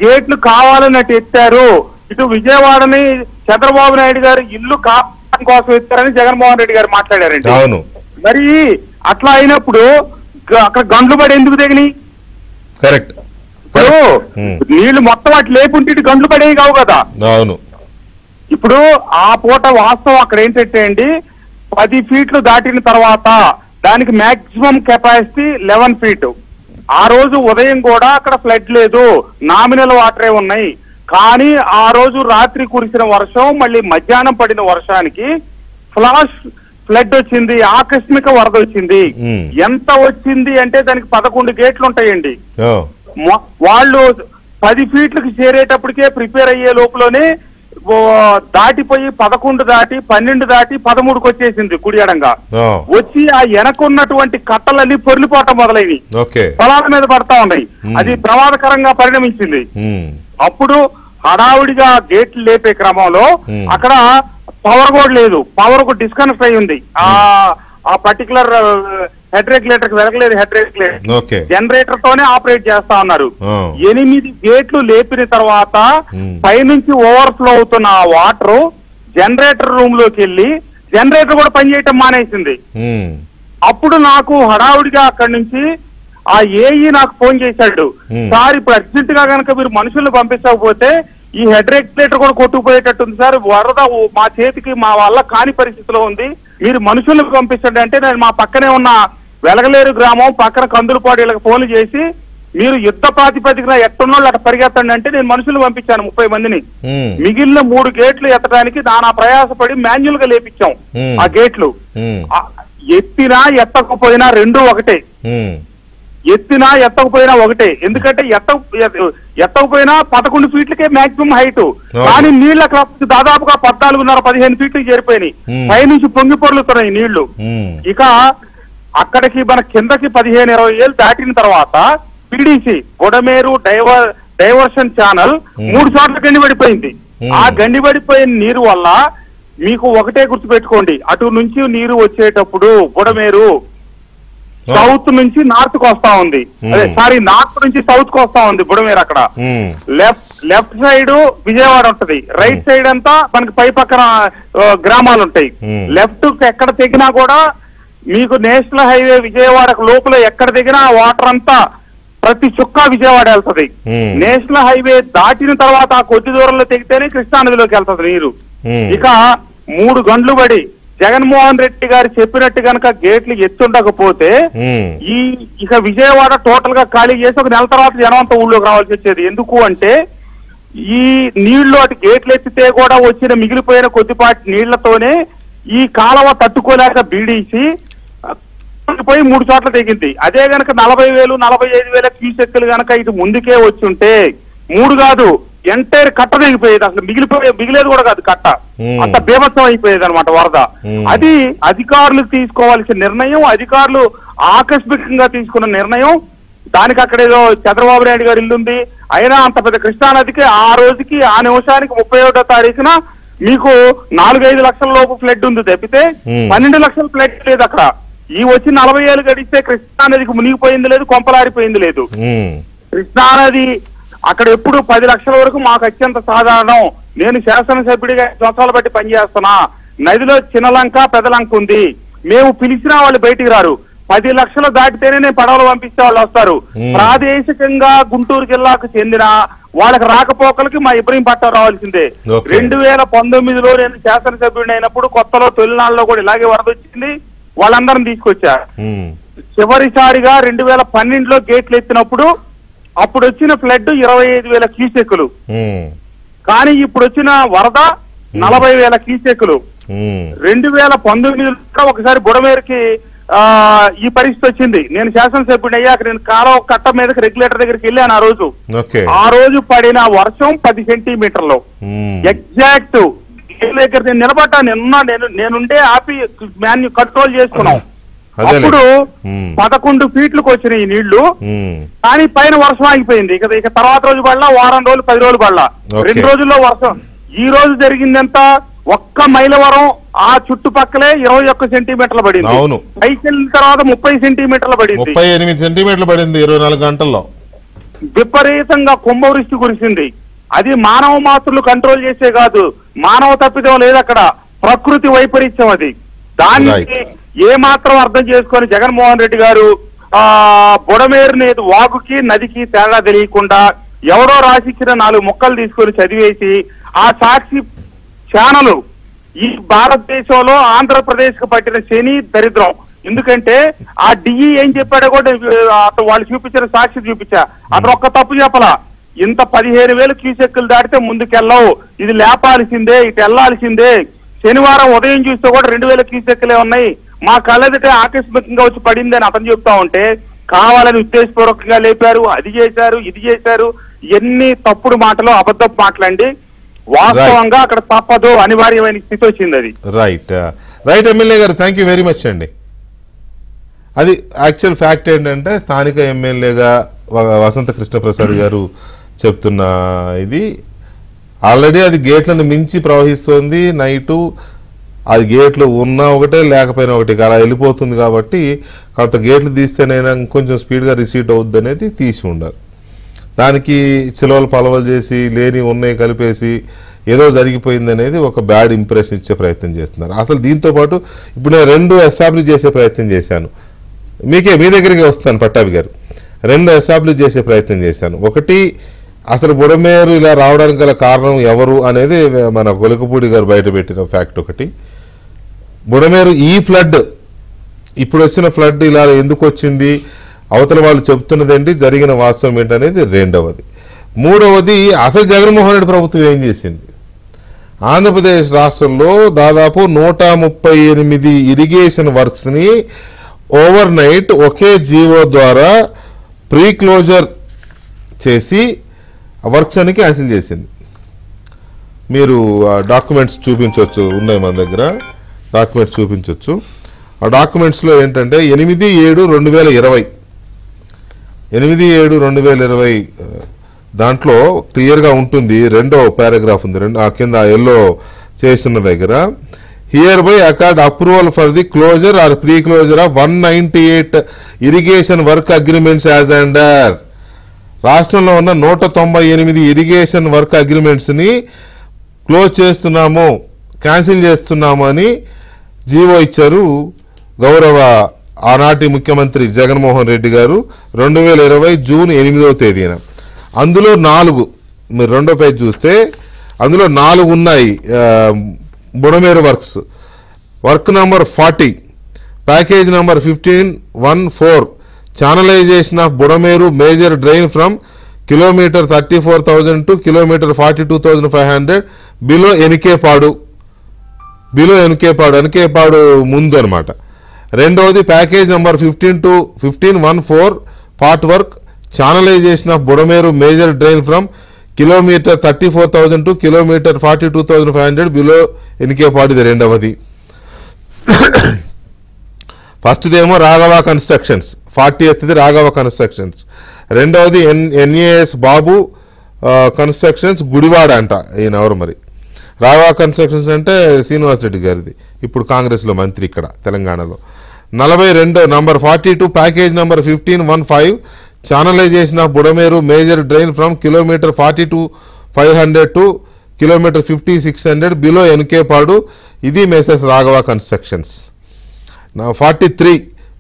గేట్లు కావాలన్నట్టు ఎత్తారు. ఇటు విజయవాడని చంద్రబాబు నాయుడు గారు ఇల్లు కాపాడడం కోసం ఎత్తారని జగన్మోహన్ రెడ్డి గారు మాట్లాడారండి. మరి అట్లా అయినప్పుడు అక్కడ గండ్లు పడి ఎందుకు తెగినాయి? కరెక్ట్. ఇప్పుడు నీళ్లు మొత్తం అటు లేకుంటే ఇటు గండ్లు పడేవి కావు కదా. అవును. ఇప్పుడు ఆ పూట వాస్తవం అక్కడ ఏంటంటే అండి 10 ఫీట్లు దాటిన తర్వాత దానికి మాక్సిమం కెపాసిటీ 11 ఫీట్. ఆ రోజు ఉదయం కూడా అక్కడ ఫ్లడ్ లేదు, నామినల్ వాటరే ఉన్నాయి. కానీ ఆ రోజు రాత్రి కురిసిన వర్షం మళ్ళీ మధ్యాహ్నం పడిన వర్షానికి ఫ్లాష్ ఫ్లడ్ వచ్చింది, ఆకస్మిక వరద వచ్చింది. ఎంత వచ్చింది అంటే దానికి 11 గేట్లు ఉంటాయండి. వాళ్ళు 10 ఫీట్లకు చేరేటప్పటికే ప్రిపేర్ అయ్యే లోపలనే దాటిపోయి 11 దాటి 12 దాటి 13కు వచ్చేసింది కుడియడంగా. వచ్చి ఆ వెనకున్నటువంటి కట్టలన్నీ పొర్లిపోవటం మొదలైనవి, పొలాల మీద పడతా ఉన్నాయి. అది ప్రమాదకరంగా పరిణమించింది. అప్పుడు హడావుడిగా గేట్లు లేపే క్రమంలో అక్కడ పవర్ కూడా లేదు, పవర్ కు డిస్కనెక్ట్ అయి ఉంది. ఆ పర్టికులర్ హెడ్ రెగ్యులేటర్ వెలగలేదు, హెడ్ రెగ్యులేటర్ జనరేటర్ తోనే ఆపరేట్ చేస్తా ఉన్నారు. 8 గేట్లు లేపిన తర్వాత పైనుంచి ఓవర్ఫ్లో అవుతున్న ఆ వాటర్ జనరేటర్ రూమ్ లోకి వెళ్ళి జనరేటర్ కూడా పనిచేయటం మానేసింది. అప్పుడు నాకు హడావుడిగా అక్కడి నుంచి ఆ ఏఈ నాకు ఫోన్ చేశాడు, సార్ ఇప్పుడు అర్జెంట్ గా కనుక మీరు మనుషుల్ని పంపించకపోతే ఈ హెడ్ రెగ్యులేటర్ కూడా కొట్టుకుపోయేటట్టుంది సార్, వరద మా చేతికి మా వల్ల కాని పరిస్థితిలో ఉంది, మీరు మనుషుల్ని పంపించండి అంటే నేను మా పక్కనే ఉన్న వెలగలేరు గ్రామం పక్కన కందులపాడు వీళ్ళకి ఫోన్లు చేసి మీరు యుద్ధ ప్రాతిపదికన ఎట్టున్నోళ్ళు అట్లా పరిగెత్తండి అంటే నేను మనుషులు పంపించాను 30 మందిని. మిగిలిన 3 గేట్లు ఎత్తడానికి నానా ప్రయాసపడి మాన్యువల్ గా లేపించాం. ఆ గేట్లు ఎత్తినా ఎత్తకపోయినా రెండు ఒకటే, ఎత్తినా ఎత్తకపోయినా ఒకటే. ఎందుకంటే ఎత్తకపోయినా 11 ఫీట్లకే మాక్సిమం హైట్, కానీ నీళ్ళు అక్కడ దాదాపుగా 14.5-15 ఫీట్లకి చేరిపోయినాయి. పైనుంచి పొంగి పొర్లుతున్నాయి నీళ్లు. ఇక అక్కడికి మన కిందకి 15-20 ఏళ్ళు దాటిన తర్వాత పిడిసి బుడమేరు డైవర్షన్ ఛానల్ 3 చోట్ల గండిపడిపోయింది. ఆ గండిపడిపోయిన నీరు వల్ల మీకు ఒకటే గుర్తుపెట్టుకోండి, అటు నుంచి నీరు వచ్చేటప్పుడు బుడమేరు సౌత్ నుంచి నార్త్ కు వస్తా ఉంది, అదే సారీ నార్త్ నుంచి సౌత్ కు వస్తా ఉంది బుడమేరు. అక్కడ లెఫ్ట్ సైడ్ విజయవాడ ఉంటది, రైట్ సైడ్ అంతా మనకి పై పక్కన గ్రామాలు ఉంటాయి. లెఫ్ట్ ఎక్కడ తెగినా కూడా మీకు నేషనల్ హైవే విజయవాడకు లోపల ఎక్కడ దిగినా వాటర్ అంతా ప్రతి చుక్క విజయవాడ వెళ్తది. నేషనల్ హైవే దాటిన తర్వాత ఆ కొద్ది దూరంలో తెగితేనే కృష్ణానదిలోకి వెళ్తది నీరు. ఇక 3 గంటలు పడి జగన్మోహన్ రెడ్డి గారు చెప్పినట్టు కనుక గేట్లు ఎత్తుండకపోతే ఇక విజయవాడ టోటల్ గా ఖాళీ చేసి ఒక నెల తర్వాత జనమంతా ఊళ్ళోకి రావాల్సి వచ్చేది. ఎందుకు అంటే ఈ నీళ్లు అటు గేట్లు ఎత్తితే కూడా వచ్చిన మిగిలిపోయిన కొద్దిపాటి నీళ్లతోనే ఈ కాలువ తట్టుకోలేక బీడీసి పోయి 3 చోట్ల తెగింది. అదే గనక 40,000 45,000 క్యూసెక్కులు గనక ఇటు ముందుకే వచ్చుంటే 3 కాదు ఎంటైర్ కట్ట తెగిపోయేది. అసలు మిగిలేదు కూడా కాదు, కట్ట అంత బీభత్సం అయిపోయేది అనమాట వరద. అది అధికారులు తీసుకోవాల్సిన నిర్ణయం, అధికారులు ఆకస్మికంగా తీసుకున్న నిర్ణయం. దానికి అక్కడేదో చంద్రబాబు నాయుడు గారు ఇల్లు ఉంది, అయినా అంత పెద్ద కృష్ణానదికి ఆ రోజుకి ఆ నిమిషానికి 31వ తారీఖున మీకు 4-5 లక్షల లోపు ఫ్లడ్ ఉంది తప్పితే 12 లక్షల ఫ్లడ్ లేదు అక్కడ. ఈ వచ్చి 40 ఏళ్ళు గడిస్తే కృష్ణానదికి మునిగిపోయింది లేదు, కొంపలారిపోయింది లేదు. కృష్ణానది అక్కడ ఎప్పుడు 10 లక్షల వరకు మాకు అత్యంత సాధారణం. నేను శాసనసభ్యుడిగా సంవత్సరాలు బట్టి పనిచేస్తున్నా. నదిలో చిన్న లంక పెద్ద లంక ఉంది, మేము పిలిచినా వాళ్ళు బయటికి రారు. 10 లక్షలు దాటితేనే నేను పడవలు పంపిస్తే వాళ్ళు వస్తారు. ప్రాదేశికంగా గుంటూరు జిల్లాకు చెందిన వాళ్ళకి రాకపోకలకి మా ఇబ్రహీంపట్నం రావాల్సిందే. 2019లో నేను శాసనసభ్యుడిని అయినప్పుడు కొత్తలో తొలినాళ్ళలో కూడా ఇలాగే వరద వచ్చింది, వాళ్ళందరిని తీసుకొచ్చారు. చివరిసారిగా 2012లో గేట్లు ఎత్తినప్పుడు అప్పుడు వచ్చిన ఫ్లడ్ 25,000 క్యూసెక్కులు, కానీ ఇప్పుడు వచ్చిన వరద 40,000 క్యూసెక్కులు. 2019లో ఒకసారి బుడమేరుకి ఈ పరిస్థితి వచ్చింది. నేను శాసనసభ్యుడు అయ్యాక నేను కాలువ కట్ట మీదకి రెగ్యులేటర్ దగ్గరికి వెళ్ళాను. ఆ రోజు పడిన వర్షం 10 సెంటీమీటర్లు ఎగ్జాక్ట్ దగ్గర నేను నిలబడ్డా. నేనుండే ఆపి కంట్రోల్ చేసుకున్నాం. అప్పుడు 11 ఫీట్లకు వచ్చినాయి ఈ నీళ్లు, కానీ పైన వర్షం ఆగిపోయింది. ఇక తర్వాత రోజు పడలా, వారం రోజులు 10 రోజులు పడలా, 2 రోజుల్లో వర్షం. ఈ రోజు జరిగిందంత ఒక్క మైలవరం ఆ చుట్టుపక్కలే 21 సెంటీమీటర్లు పడింది. పైకి వెళ్ళిన తర్వాత 30 సెంటీమీటర్లు పడింది, 38 సెంటీమీటర్లు పడింది 24 గంటల్లో. విపరీతంగా కుంభవృష్టి కురిసింది. అది మానవ మాతృలు కంట్రోల్ చేసే కాదు, మానవ తప్పిదం లేదు అక్కడ, ప్రకృతి వైపరీత్యం అది. దాన్ని ఏమాత్రం అర్థం చేసుకొని జగన్మోహన్ రెడ్డి గారు బుడమేరు వాగుకి నదికి తేడా తెలియకుండా ఎవరో రాసిచ్చిన 4 ముక్కలు తీసుకొని చదివేసి ఆ సాక్షి ఛానల్ ఈ భారతదేశంలో ఆంధ్రప్రదేశ్ కు పట్టిన శని దరిద్రం. ఎందుకంటే ఆ డిఈ ఏం చెప్పాడో కూడా వాళ్ళు చూపించిన సాక్షి చూపించా, అతను ఒక్క తప్పు చెప్పలా. ఇంత 15,000 క్యూసెక్కులు దాటితే ముందుకెళ్ళవు, ఇది లేపాల్సిందే, ఇటు వెళ్లాల్సిందే. శనివారం ఉదయం చూస్తే కూడా 2,000 క్యూసెక్కులే ఉన్నాయి, మా కళ్ళెదిటే ఆకస్మికంగా వచ్చి పడింది అని అతను చెప్తా ఉంటే కావాలని ఉద్దేశపూర్వకంగా లేపారు, అది చేశారు, ఇది చేశారు. ఎన్ని తప్పుడు మాటలు, అబద్ధపు మాటలండి. వాస్తవంగా అక్కడ తప్పదు, అనివార్యమైన స్థితి వచ్చింది అది. రైట్ ఎమ్మెల్యే గారు, థ్యాంక్ యూ వెరీ మచ్ అండి. అది యాక్చువల్ ఫ్యాక్ట్ ఏంటంటే స్థానిక ఎమ్మెల్యేగా వసంత కృష్ణప్రసాద్ గారు చెప్తున్న ఇది ఆల్రెడీ అది గేట్లను మించి ప్రవహిస్తోంది. నైటు అది గేట్లు ఉన్నా ఒకటే లేకపోయినా ఒకటి అలా వెళ్ళిపోతుంది. కాబట్టి కొంత గేట్లు తీస్తేనైనా ఇంకొంచెం స్పీడ్గా రిసీట్ అవుద్ది అనేది తీసి ఉండాలి. దానికి చిలవలు పలవలు చేసి లేని ఉన్నాయి కలిపేసి ఏదో జరిగిపోయింది అనేది ఒక బ్యాడ్ ఇంప్రెషన్ ఇచ్చే ప్రయత్నం చేస్తున్నారు. అసలు దీంతో పాటు ఇప్పుడు నేను 2 ఎస్టాబ్లిష్ చేసే ప్రయత్నం చేశాను. మీ దగ్గరికి వస్తాను పట్టాభి గారు. 2 ఎస్టాబ్లిష్ చేసే ప్రయత్నం చేశాను. ఒకటి, అసలు బుడమేరు ఇలా రావడానికి గల కారణం ఎవరు అనేది మన గొలకపూడి గారు బయటపెట్టిన ఫ్యాక్ట్ ఒకటి. బుడమేరు ఈ ఫ్లడ్, ఇప్పుడు వచ్చిన ఫ్లడ్ ఇలా ఎందుకు వచ్చింది, అవతల వాళ్ళు చెప్తున్నదేంటి, జరిగిన వాస్తవం ఏంటనేది 2వది. 3వది, అసలు జగన్మోహన్ రెడ్డి ప్రభుత్వం ఏం చేసింది. ఆంధ్రప్రదేశ్ రాష్ట్రంలో దాదాపు 138 irrigation వర్క్స్ని over night okay GO ద్వారా ప్రీ క్లోజర్ చేసి వర్క్స్ అని క్యాన్సిల్ చేసింది. మీరు డాక్యుమెంట్స్ చూపించవచ్చు, ఉన్నాయి మన దగ్గర డాక్యుమెంట్స్ చూపించవచ్చు. ఆ డాక్యుమెంట్స్లో ఏంటంటే 8/7/2020 దాంట్లో క్లియర్గా ఉంటుంది, రెండో పారాగ్రాఫ్ ఉంది, ఆ కింద ఎల్లో చేస్తున్న దగ్గర here by accord approval for the closure or pre closure of 198 irrigation work agreements as under. రాష్ట్రంలో ఉన్న 198 ఇరిగేషన్ వర్క్ అగ్రిమెంట్స్ని క్లోజ్ చేస్తున్నాము, క్యాన్సిల్ చేస్తున్నాము అని జీవో ఇచ్చారు గౌరవ ఆనాటి ముఖ్యమంత్రి జగన్మోహన్ రెడ్డి గారు 2020 జూన్ 8వ తేదీన. అందులో 4, మీరు రెండో పేజ్ చూస్తే అందులో 4 ఉన్నాయి. Budameru works, work number 40, package number 1514, channelization of Budameru major drain from kilometre 34,000 to kilometre 42,500 below Enikepadu ముందు అనమాట. రెండవది package number 1514 part work channelization of Budameru major drain from kilometre 34,000 to kilometre 42,500 below Enikepadu, ఇది రెండవది. ఫస్ట్దేమో Raghava Constructions, 40th Raghava Constructions. రెండవది ఎన్ఏఎస్ బాబు కన్స్ట్రక్షన్స్ గుడివాడ అంట, ఈయన ఎవరు మరి. రాఘవ కన్స్ట్రక్షన్స్ అంటే శ్రీనివాస్ రెడ్డి గారిది, ఇప్పుడు కాంగ్రెస్లో మంత్రి ఇక్కడ తెలంగాణలో. 42 number 42 package number 1515 channelization of Budameru major drain from kilometre 42,500 to kilometre 50,600 below Enkepadu, ఇది messrs Raghava Constructions. 43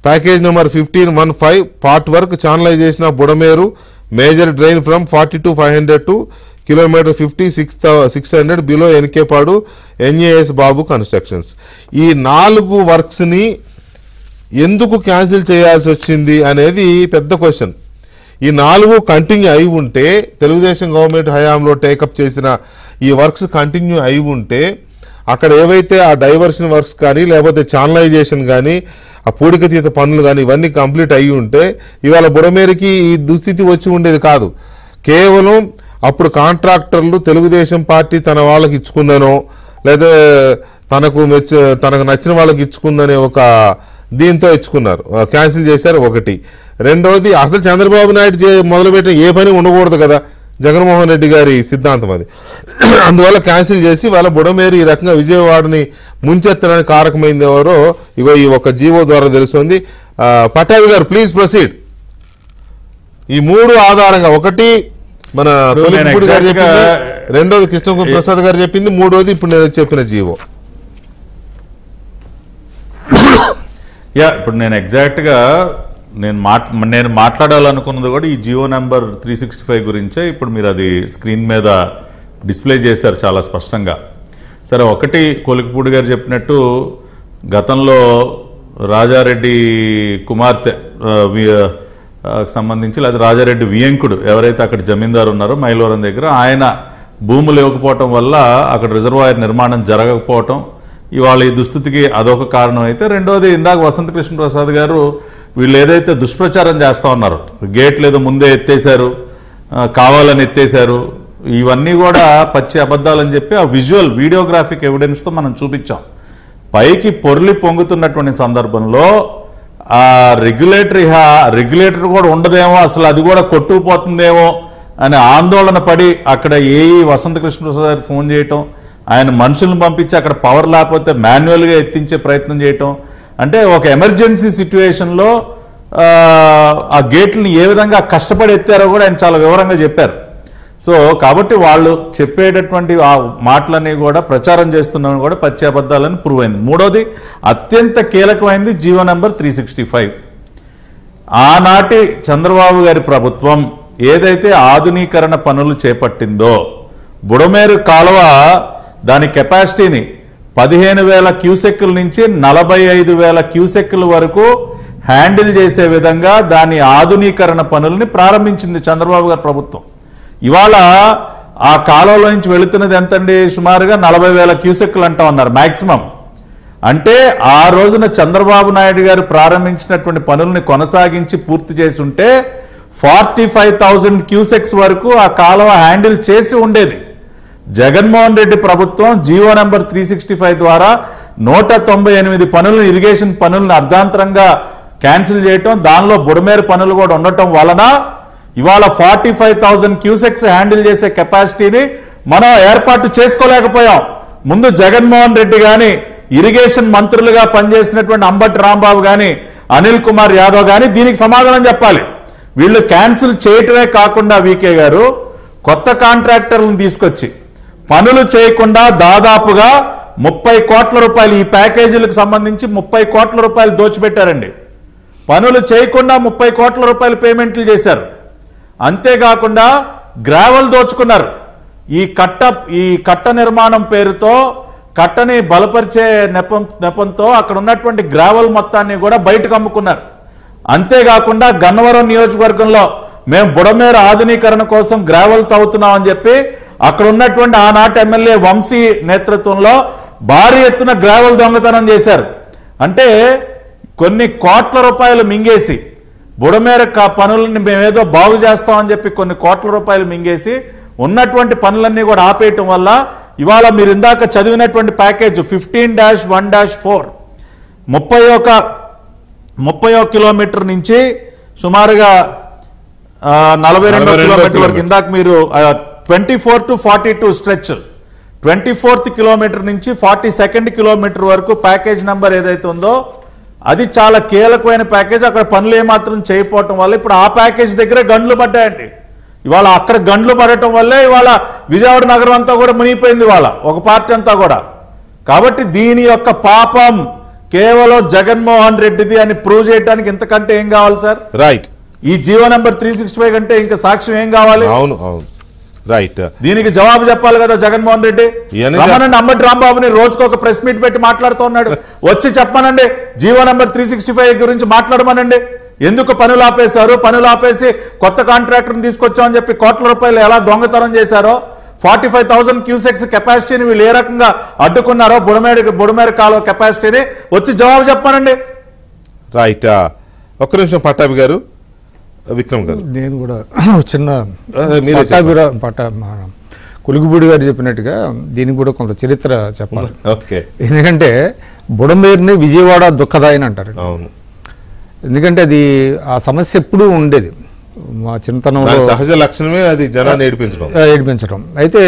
package number 1515 part work channelization of Budameru major drain from 42,500 to kilometre 50,600 below Enkepadu, NAS Babu Constructions. ఈ 4 వర్క్స్ని ఎందుకు క్యాన్సిల్ చేయాల్సి వచ్చింది అనేది పెద్ద క్వశ్చన్. ఈ 4 కంటిన్యూ అయి ఉంటే, తెలుగుదేశం గవర్నమెంట్ హయాంలో టేకప్ చేసిన ఈ వర్క్స్ కంటిన్యూ అయి ఉంటే, అక్కడ ఏవైతే ఆ డైవర్షన్ వర్క్స్ కానీ లేకపోతే ఛానలైజేషన్ కానీ ఆ పూడికతీత పనులు కానీ ఇవన్నీ కంప్లీట్ అయ్యి ఉంటే ఇవాళ బుడమేరుకి ఈ దుస్థితి వచ్చి ఉండేది కాదు. కేవలం అప్పుడు కాంట్రాక్టర్లు తెలుగుదేశం పార్టీ తన వాళ్ళకి ఇచ్చుకుందనో లేదా తనకు నచ్చిన వాళ్ళకి ఇచ్చుకుందనే ఒక దీంతో ఇచ్చుకున్నారు, క్యాన్సిల్ చేశారు. ఒకటి. రెండవది, అసలు చంద్రబాబు నాయుడు మొదలుపెట్టిన ఏ పని ఉండకూడదు కదా, జగన్మోహన్ రెడ్డి గారి సిద్ధాంతం అది. అందువల్ల క్యాన్సిల్ చేసి వాళ్ళ బుడమేరు ఈ రకంగా విజయవాడని ముంచెత్తడానికి కారకమైంది ఎవరో ఇగో ఈ ఒక జీవో ద్వారా తెలుస్తుంది. పటాభి గారు ప్లీజ్ ప్రొసీడ్. ఈ 3 ఆధారంగా, ఒకటి మన తొలిపూడి గారు చెప్పింది, రెండోది కృష్ణ ప్రసాద్ గారు చెప్పింది, మూడోది ఇప్పుడు నేను చెప్పిన జీవో. ఇప్పుడు నేను ఎగ్జాక్ట్గా నేను మాట్లాడాలనుకున్నది కూడా ఈ జియో నెంబర్ 365 గురించే. ఇప్పుడు మీరు అది స్క్రీన్ మీద డిస్ప్లే చేశారు చాలా స్పష్టంగా. సరే, ఒకటి కొలికిపూడి గారు చెప్పినట్టు గతంలో రాజారెడ్డి కుమార్తె సంబంధించి లేదా రాజారెడ్డి వియంకుడు ఎవరైతే అక్కడ జమీందారు ఉన్నారో మైలవరం దగ్గర, ఆయన భూములు ఇవ్వకపోవటం వల్ల అక్కడ రిజర్వాయర్ నిర్మాణం జరగకపోవటం ఇవాళ ఈ దుస్థితికి అదొక కారణం అయితే, రెండోది ఇందాక వసంత కృష్ణ ప్రసాద్ గారు వీళ్ళు ఏదైతే దుష్ప్రచారం చేస్తూ ఉన్నారు, గేట్లు ఏదో ముందే ఎత్తేసారు, కావాలని ఎత్తేసారు, ఇవన్నీ కూడా పచ్చి అబద్ధాలని చెప్పి ఆ విజువల్ వీడియోగ్రాఫిక్ ఎవిడెన్స్తో మనం చూపించాం. పైకి పొర్లి పొంగుతున్నటువంటి సందర్భంలో ఆ రెగ్యులేటర్ కూడా ఉండదేమో, అసలు అది కూడా కొట్టుకుపోతుందేమో అని ఆందోళన పడి అక్కడ వసంత కృష్ణ ప్రసాద్ గారికి ఫోన్ చేయటం, ఆయన మనుషులను పంపించి అక్కడ పవర్ లేకపోతే మాన్యువల్గా ఎత్తించే ప్రయత్నం చేయటం, అంటే ఒక ఎమర్జెన్సీ సిచ్యువేషన్లో ఆ గేట్లని ఏ విధంగా కష్టపడి ఎత్తారో కూడా ఆయన చాలా వివరంగా చెప్పారు. సో కాబట్టి వాళ్ళు చెప్పేటటువంటి ఆ మాటలన్నీ కూడా ప్రచారం చేస్తున్నామని కూడా పచ్చి అబద్ధాలని ప్రూవ్ అయింది. మూడోది, అత్యంత కీలకమైంది జీవో నెంబర్ 365. ఆనాటి చంద్రబాబు గారి ప్రభుత్వం ఏదైతే ఆధునీకరణ పనులు చేపట్టిందో, బుడమేరు కాలువ దాని కెపాసిటీని 15,000 క్యూసెక్కుల నుంచి 45,000 క్యూసెక్కుల వరకు హ్యాండిల్ చేసే విధంగా దాని ఆధునీకరణ పనుల్ని ప్రారంభించింది చంద్రబాబు గారి ప్రభుత్వం. ఇవాళ ఆ కాలువలో నుంచి వెళుతున్నది ఎంతండి? సుమారుగా 40,000 క్యూసెక్కులు అంటా ఉన్నారు మాక్సిమం. అంటే ఆ రోజున చంద్రబాబు నాయుడు గారు ప్రారంభించినటువంటి పనుల్ని కొనసాగించి పూర్తి చేసి ఉంటే 45,000 క్యూసెక్స్ వరకు ఆ కాలువ హ్యాండిల్ చేసి ఉండేది. జగన్మోహన్ రెడ్డి ప్రభుత్వం జీవో నెంబర్ 365 ద్వారా 198 పనులను, ఇరిగేషన్ పనులను అర్ధాంతరంగా క్యాన్సిల్ చేయటం, దానిలో బుడమేరు పనులు కూడా ఉండటం వలన ఇవాళ 45,000 క్యూసెక్స్ హ్యాండిల్ చేసే కెపాసిటీని మనం ఏర్పాటు చేసుకోలేకపోయాం. ముందు జగన్మోహన్ రెడ్డి గాని, ఇరిగేషన్ మంత్రులుగా పనిచేసినటువంటి అంబటి రాంబాబు గాని, అనిల్ కుమార్ యాదవ్ గాని దీనికి సమాధానం చెప్పాలి. వీళ్ళు క్యాన్సిల్ చేయటమే కాకుండా వీకే గారు కొత్త కాంట్రాక్టర్లను తీసుకొచ్చి పనులు చేయకుండా దాదాపుగా 30 కోట్ల రూపాయలు ఈ ప్యాకేజీలకు సంబంధించి 30 కోట్ల రూపాయలు దోచిపెట్టారండి. పనులు చేయకుండా 30 కోట్ల రూపాయలు పేమెంట్లు చేశారు. అంతేకాకుండా గ్రావెల్ దోచుకున్నారు. ఈ కట్ట నిర్మాణం పేరుతో కట్టని బలపరిచే నెపంతో అక్కడ ఉన్నటువంటి గ్రావెల్ మొత్తాన్ని కూడా బయటకు అమ్ముకున్నారు. అంతేకాకుండా గన్నవరం నియోజకవర్గంలో మేము బుడమేరు ఆధునీకరణ కోసం గ్రావెల్ తవ్వుతున్నాం అని చెప్పి అక్కడ ఉన్నటువంటి ఆనాటి ఎమ్మెల్యే వంశీ నేతృత్వంలో భారీ ఎత్తున గ్రావెల్ దొంగతనం చేశారు. అంటే కొన్ని కోట్ల రూపాయలు మింగేసి బుడమేర పనులని మేమేదో బాగు చేస్తామని చెప్పి కొన్ని కోట్ల రూపాయలు మింగేసి ఉన్నటువంటి పనులన్నీ కూడా ఆపేయటం వల్ల ఇవాళ మీరు ఇందాక చదివినటువంటి ప్యాకేజ్ 15-1-4 31 కిలోమీటర్ నుంచి సుమారుగా 42 కిలోమీటర్ వరకు ఇందాక మీరు 24 to 42 స్ట్రెచ్ 24th కిలోమీటర్ నుంచి 42nd కిలోమీటర్ వరకు ప్యాకేజ్ నెంబర్ ఏదైతే ఉందో అది చాలా కీలకమైన ప్యాకేజ్. అక్కడ పనులు ఏమాత్రం చేయకపోవటం వల్ల ఇప్పుడు ఆ ప్యాకేజ్ దగ్గర గండ్లు పడ్డాయండి. ఇవాళ అక్కడ గండ్లు పడటం వల్లే ఇవాళ విజయవాడ నగరం అంతా కూడా మునిగిపోయింది ఇవాళ ఒక పార్టీ అంతా కూడా. కాబట్టి దీని యొక్క పాపం కేవలం జగన్మోహన్ రెడ్డిది అని ప్రూవ్ చేయడానికి ఇంతకంటే ఏం కావాలి సార్? రైట్. ఈ జీవో నెంబర్ 365 కంటే ఇంకా సాక్ష్యం ఏం కావాలి? అవును అవును రైట్. దీనికి జవాబు చెప్పాలి కదా జగన్మోహన్ రెడ్డి. రమ్మనండి అంబటి రాంబాబుని రోజుకు ఒక ప్రెస్ మీట్ పెట్టి మాట్లాడుతూ ఉన్నాడు. వచ్చి చెప్పమనండి జీవో నెంబర్ 365 గురించి మాట్లాడమనండి. ఎందుకు పనులు ఆపేశారు, పనులు ఆపేసి కొత్త కాంట్రాక్టర్ని తీసుకొచ్చామని చెప్పి కోట్ల రూపాయలు ఎలా దొంగతనం చేశారో, 45,000 క్యూసెక్స్ కెపాసిటీని వీళ్ళు ఏ రకంగా అడ్డుకున్నారో బుడమేరు కాలువ కెపాసిటీని వచ్చి జవాబు చెప్పమనండి. రైట్. ఒక్క నిమిషం పట్టాభి గారు, విక్రమ్ గారు. నేను కూడా చిన్న కులుగుబూడి గారు చెప్పినట్టుగా దీనికి కూడా కొంత చరిత్ర చెప్పాలి. ఓకే. ఎందుకంటే బుడమేరుని విజయవాడ దుఃఖదాయని అంటారు. అవును. ఎందుకంటే అది ఆ సమస్య ఎప్పుడూ ఉండేది మా చిన్నతనంలో. సహజ లక్షణమే అది జనాన్ని ఏడిపించడం. అయితే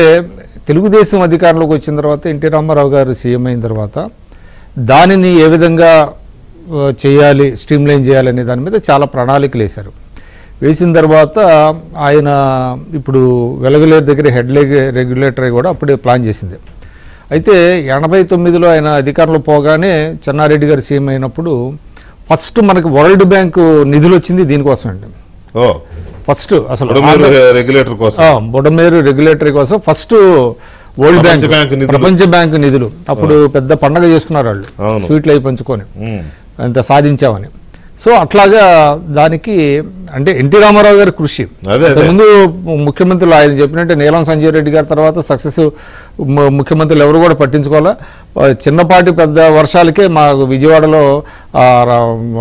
తెలుగుదేశం అధికారంలోకి వచ్చిన తర్వాత ఎన్టీ రామారావు గారు సీఎం అయిన తర్వాత దానిని ఏ విధంగా చేయాలి, స్ట్రీమ్లైన్ చేయాలి అనే దాని మీద చాలా ప్రణాళికలు వేశారు. వేసిన తర్వాత ఆయన ఇప్పుడు వెలగలేరు దగ్గర హెడ్ రెగ్యులేటరీ కూడా అప్పుడే ప్లాన్ చేసింది. అయితే 89లో ఆయన అధికారంలో పోగానే చెన్నారెడ్డి గారు సీఎం అయినప్పుడు ఫస్ట్ మనకి వరల్డ్ బ్యాంకు నిధులు వచ్చింది దీనికోసం అండి. ఫస్ట్ అసలు బుడమేరు రెగ్యులేటరీ కోసం ఫస్ట్ వరల్డ్ బ్యాంక్, ప్రపంచ బ్యాంకు నిధులు. అప్పుడు పెద్ద పండగ చేసుకున్నారు వాళ్ళు, స్వీట్లు అవి పంచుకొని అంత సాధించామని. సో అట్లాగా దానికి అంటే ఎన్టీ రామారావు గారి కృషి. ముందు ముఖ్యమంత్రులు ఆయన చెప్పినట్టే నీలం సంజీవ్ రెడ్డి గారి తర్వాత సక్సెసివ్ ముఖ్యమంత్రులు ఎవరు కూడా పట్టించుకోవాలా. చిన్నపాటి పెద్ద వర్షాలకే మా విజయవాడలో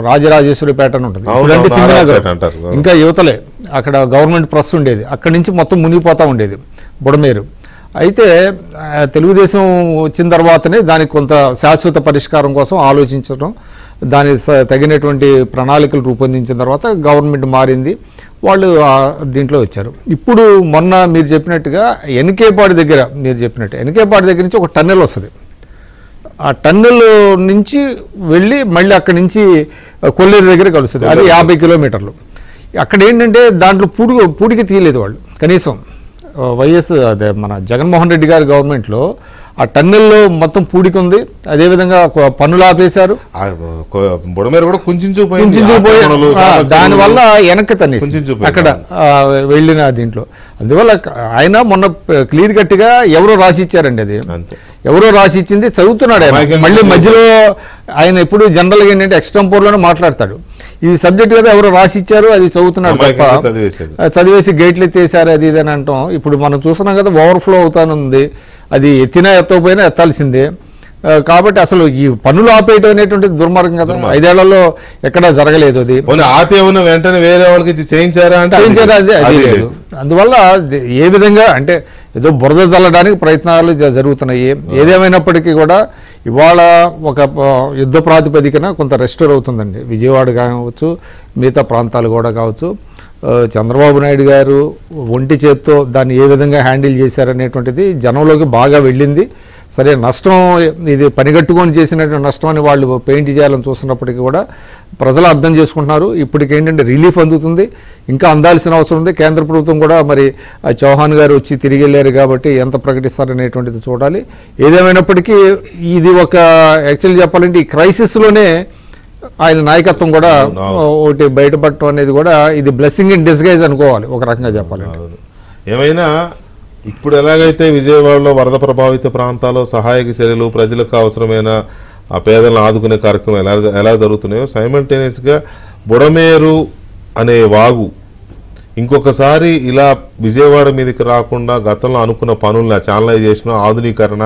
రాజరాజేశ్వరిపేట అని ఉంటుంది, ఇప్పుడంటే సింగనగర్, ఇంకా యువతలే అక్కడ గవర్నమెంట్ ప్రెస్ ఉండేది, అక్కడి నుంచి మొత్తం మునిగిపోతూ ఉండేది బుడమేరు. అయితే తెలుగుదేశం వచ్చిన తర్వాతనే దానికి కొంత శాశ్వత పరిష్కారం కోసం ఆలోచించడం, దాని తగినటువంటి ప్రణాళికలు రూపొందించిన తర్వాత గవర్నమెంట్ మారింది, వాళ్ళు దీంట్లో వచ్చారు. ఇప్పుడు మొన్న మీరు చెప్పినట్టుగా ఎన్కేపాడు దగ్గర నుంచి ఒక టన్నెల్ వస్తుంది. ఆ టన్నెల్ నుంచి వెళ్ళి మళ్ళీ అక్కడి నుంచి కొల్లేరు దగ్గర కలుస్తుంది, అది 50 కిలోమీటర్లు. అక్కడ ఏంటంటే దాంట్లో పూడికి తీయలేదు వాళ్ళు కనీసం. అదే మన జగన్మోహన్ రెడ్డి గారి గవర్నమెంట్లో ఆ టన్నెల్లో మొత్తం పూడికి ఉంది, అదేవిధంగా పనులు ఆపేశారు, దానివల్ల వెనక్కి తన్నేసి అక్కడ వెళ్ళిన దీంట్లో. అందువల్ల ఆయన మొన్న క్లియర్ కట్గా ఎవరో రాసి ఇచ్చారండి, అది ఎవరో రాసి ఇచ్చింది చదువుతున్నాడు ఆయన. మళ్ళీ మధ్యలో ఆయన ఎప్పుడు జనరల్గా ఏంటంటే ఎక్స్టెంపోర్లోనే మాట్లాడతాడు, ఇది సబ్జెక్ట్ కదా ఎవరో రాసి ఇచ్చారు అది చదువుతున్నాడు తప్ప చదివేసి గేట్లు ఎత్తేసారు అది ఇది అని అంటాం. ఇప్పుడు మనం చూస్తున్నాం కదా ఓవర్ఫ్లో అవుతానుంది, అది ఎత్తినా ఎత్తకపోయినా ఎత్తాల్సిందే. కాబట్టి అసలు ఈ పనులు ఆపేయటం అనేటువంటిది దుర్మార్గం కదా. 5 ఏళ్లలో ఎక్కడా జరగలేదు. అది ఆపే వెంటనే వేరే వాళ్ళకి చేయించారా అంటే అది లేదు. అందువల్ల ఏ విధంగా అంటే ఏదో బురద చల్లడానికి ప్రయత్నాలు జరుగుతున్నాయి. ఏదేమైనప్పటికీ కూడా ఇవాళ ఒక యుద్ధ ప్రాతిపదికన కొంత రెస్టోర్ అవుతుందండి. విజయవాడ కావచ్చు, మిగతా ప్రాంతాలు కూడా కావచ్చు. చంద్రబాబు నాయుడు గారు ఒంటి చేత్తో దాన్ని ఏ విధంగా హ్యాండిల్ చేశారనేటువంటిది జనంలోకి బాగా వెళ్ళింది. సరే, నష్టం ఇది పనిగట్టుకొని చేసినటువంటి నష్టం అని వాళ్ళు పెయింట్ చేయాలని చూస్తున్నప్పటికీ కూడా ప్రజలు అర్థం చేసుకుంటున్నారు. ఇప్పటికేంటంటే రిలీఫ్ అందుతుంది, ఇంకా అందాల్సిన అవసరం ఉంది. కేంద్ర ప్రభుత్వం కూడా మరి చౌహాన్ గారు వచ్చి తిరిగి వెళ్ళారు కాబట్టి ఎంత ప్రకటిస్తారనేటువంటిది చూడాలి. ఏదేమైనప్పటికీ ఇది ఒక యాక్చువల్లీ చెప్పాలంటే ఈ క్రైసిస్లోనే ఆయన నాయకత్వం కూడా ఒకటి బయటపడటం అనేది కూడా ఇది బ్లెస్సింగ్ ఇన్ డిస్గైజ్ అనుకోవాలి ఒక రకంగా చెప్పాలంటే. ఏమైనా ఇప్పుడు ఎలాగైతే విజయవాడలో వరద ప్రభావిత ప్రాంతాల్లో సహాయక చర్యలు, ప్రజలకు అవసరమైన ఆ పేదలను ఆదుకునే కార్యక్రమం ఎలా జరుగుతున్నాయో సైమల్టేనియస్గా బుడమేరు అనే వాగు ఇంకొకసారి ఇలా విజయవాడ మీదకి రాకుండా గతంలో అనుకున్న పనులను ఛానలైజేషన్, ఆధునీకరణ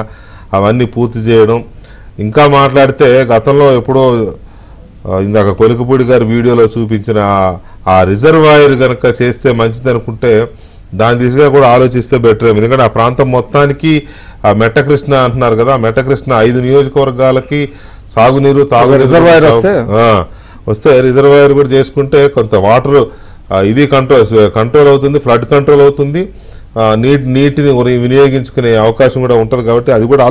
అవన్నీ పూర్తి చేయడం. ఇంకా మాట్లాడితే గతంలో ఎప్పుడో ఇందాక కొలికపూడి గారి వీడియోలో చూపించిన ఆ రిజర్వాయర్ కనుక చేస్తే మంచిది అనుకుంటే దాని దిశగా కూడా ఆలోచిస్తే బెటర్. ఎందుకంటే ఆ ప్రాంతం మొత్తానికి ఆ మెట్టకృష్ణ అంటున్నారు కదా, ఆ మెట్టకృష్ణ 5 నియోజకవర్గాలకి సాగునీరు, తాగునీరు వస్తే రిజర్వాయర్ కూడా చేసుకుంటే కొంత వాటర్ ఇది కంట్రోల్ అవుతుంది, ఫ్లడ్ కంట్రోల్ అవుతుంది, నీటిని వినియోగించుకునే అవకాశం కూడా ఉంటుంది. కాబట్టి అది కూడా